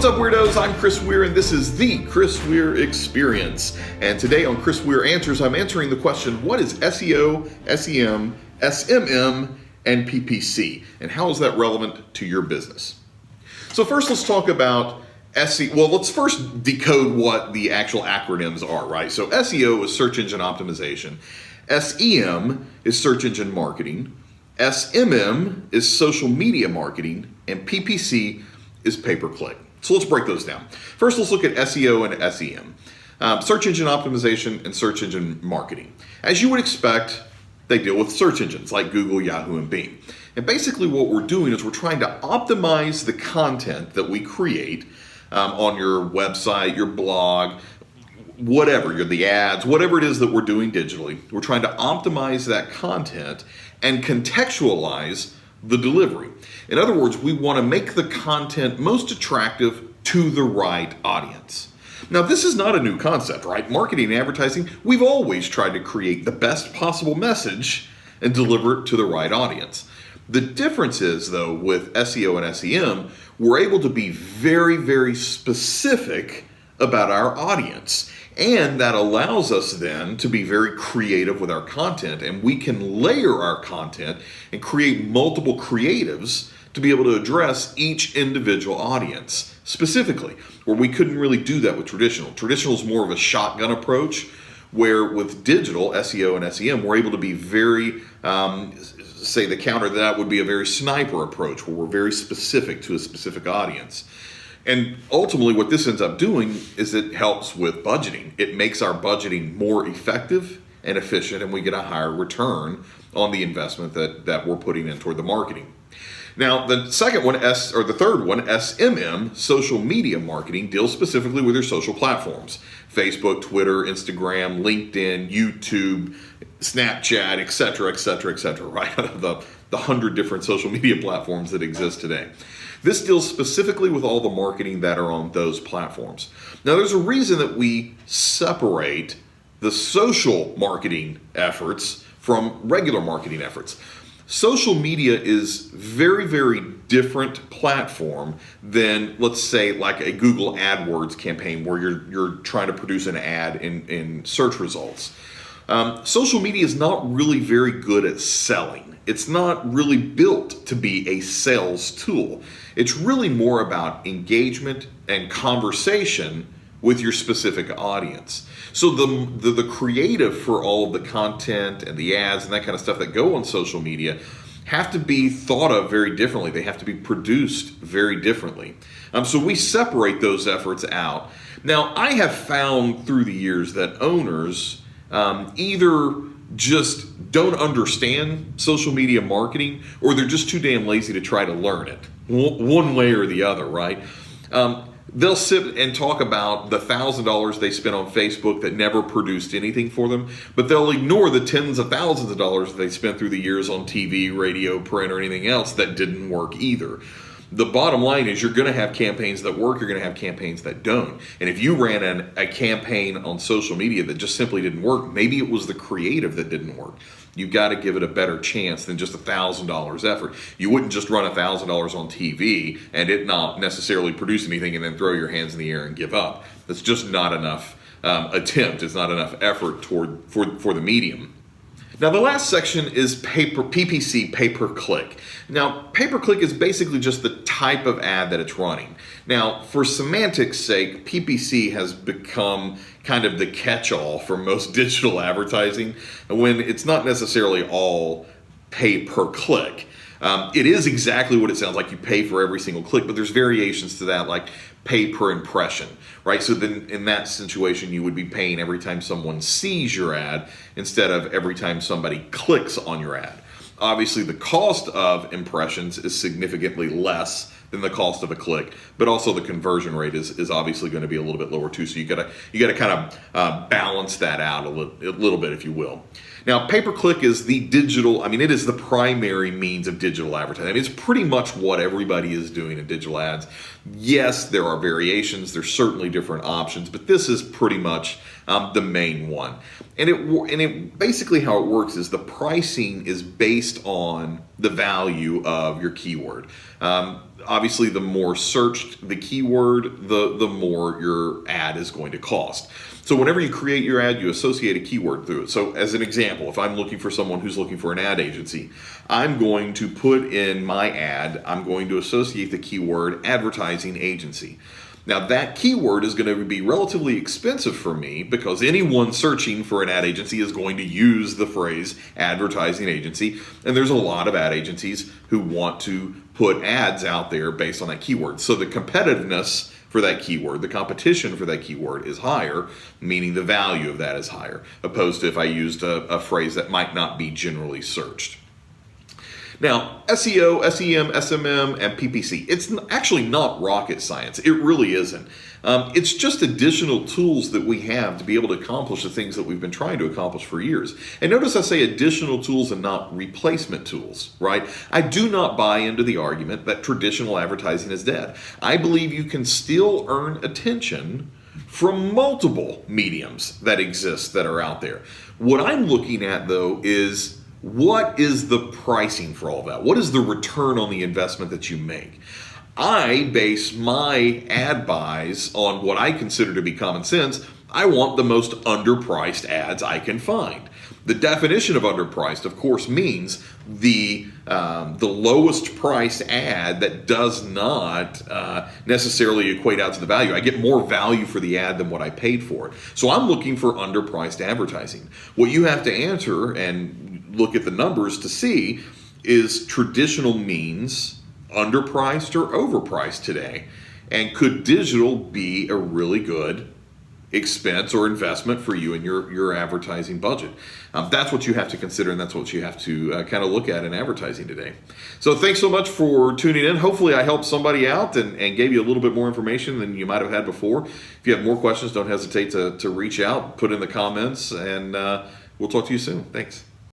What's up, Weirdos? I'm Chris Weir, and this is the Chris Weir Experience. And today on Chris Weir Answers, I'm answering the question, what is SEO, SEM, SMM, and PPC? And how is that relevant to your business? So first, let's talk about SEO. Well, let's first decode what the actual acronyms are, right? So SEO is search engine optimization. SEM is search engine marketing. SMM is social media marketing. And PPC is pay-per-click. So let's break those down. First, let's look at SEO and SEM. Search engine optimization and search engine marketing. As you would expect, they deal with search engines like Google, Yahoo, and Bing. And basically what we're doing is we're trying to optimize the content that we create on your website, your blog, whatever, the ads, whatever it is that we're doing digitally. We're trying to optimize that content and contextualize the delivery. In other words, we want to make the content most attractive to the right audience. Now, this is not a new concept, right? Marketing and advertising, we've always tried to create the best possible message and deliver it to the right audience. The difference is, though, with SEO and SEM, we're able to be very, very specific about our audience. And that allows us then to be very creative with our content, and we can layer our content and create multiple creatives to be able to address each individual audience specifically, where we couldn't really do that with traditional. Traditional is more of a shotgun approach, where with digital, SEO and SEM, we're able to be very, say the counter to that would be a very sniper approach, where we're very specific to a specific audience. And ultimately what this ends up doing is it helps with budgeting. It makes our budgeting more effective and efficient, and we get a higher return on the investment that we're putting in toward the marketing. Now, the third one, SMM, social media marketing, deals specifically with your social platforms. Facebook, Twitter, Instagram, LinkedIn, YouTube, Snapchat, et cetera, right? Out of the 100 different social media platforms that exist today. This deals specifically with all the marketing that are on those platforms. Now, there's a reason that we separate the social marketing efforts from regular marketing efforts. Social media is very, very different platform than, let's say, like a Google AdWords campaign where you're trying to produce an ad in search results. Social media is not really very good at selling. It's not really built to be a sales tool. It's really more about engagement and conversation with your specific audience. So the creative for all of the content and the ads and that kind of stuff that go on social media have to be thought of very differently. They have to be produced very differently. So we separate those efforts out. Now, I have found through the years that owners either just don't understand social media marketing, or they're just too damn lazy to try to learn it, one way or the other, right? They'll sit and talk about the $1,000 they spent on Facebook that never produced anything for them, but they'll ignore the tens of thousands of dollars that they spent through the years on TV, radio, print, or anything else that didn't work either. The bottom line is you're going to have campaigns that work, you're going to have campaigns that don't. And if you ran a campaign on social media that just simply didn't work, maybe it was the creative that didn't work. You've got to give it a better chance than just $1,000 effort. You wouldn't just run $1,000 on TV and it not necessarily produce anything and then throw your hands in the air and give up. That's just not enough attempt. It's not enough effort for the medium. Now, the last section is PPC, pay-per-click. Now, pay-per-click is basically just the type of ad that it's running. Now, for semantics' sake, PPC has become kind of the catch-all for most digital advertising, when it's not necessarily all pay-per-click. It is exactly what it sounds like. You pay for every single click, but there's variations to that, like pay per impression, right? So then in that situation, you would be paying every time someone sees your ad instead of every time somebody clicks on your ad. Obviously, the cost of impressions is significantly less than the cost of a click, but also the conversion rate is obviously going to be a little bit lower too. So you gotta kind of balance that out a little bit, if you will. Now, pay-per-click is the digital, it is the primary means of digital advertising. It's pretty much what everybody is doing in digital ads. Yes, there are variations. There's certainly different options, but this is pretty much the main one. And it basically how it works is the pricing is based on the value of your keyword. Obviously, the more searched the keyword, the more your ad is going to cost. So whenever you create your ad, you associate a keyword through it. So as an example, if I'm looking for someone who's looking for an ad agency, I'm going to put in my ad, I'm going to associate the keyword advertising agency. Now that keyword is going to be relatively expensive for me because anyone searching for an ad agency is going to use the phrase advertising agency. And there's a lot of ad agencies who want to put ads out there based on that keyword. So the competitiveness for that keyword, the competition for that keyword is higher, meaning the value of that is higher, opposed to if I used a phrase that might not be generally searched. Now, SEO, SEM, SMM, and PPC, it's actually not rocket science. It really isn't. It's just additional tools that we have to be able to accomplish the things that we've been trying to accomplish for years. And notice I say additional tools and not replacement tools, right? I do not buy into the argument that traditional advertising is dead. I believe you can still earn attention from multiple mediums that exist that are out there. What I'm looking at, though, is what is the pricing for all that? What is the return on the investment that you make? I base my ad buys on what I consider to be common sense. I want the most underpriced ads I can find. The definition of underpriced, of course, means the lowest priced ad that does not necessarily equate out to the value. I get more value for the ad than what I paid for it. So I'm looking for underpriced advertising. What you have to answer and look at the numbers to see is traditional means underpriced or overpriced today? And could digital be a really good expense or investment for you and your advertising budget? That's what you have to consider, and that's what you have to kind of look at in advertising today. So thanks so much for tuning in. Hopefully I helped somebody out and gave you a little bit more information than you might have had before. If you have more questions, don't hesitate to reach out, put in the comments, and we'll talk to you soon. Thanks.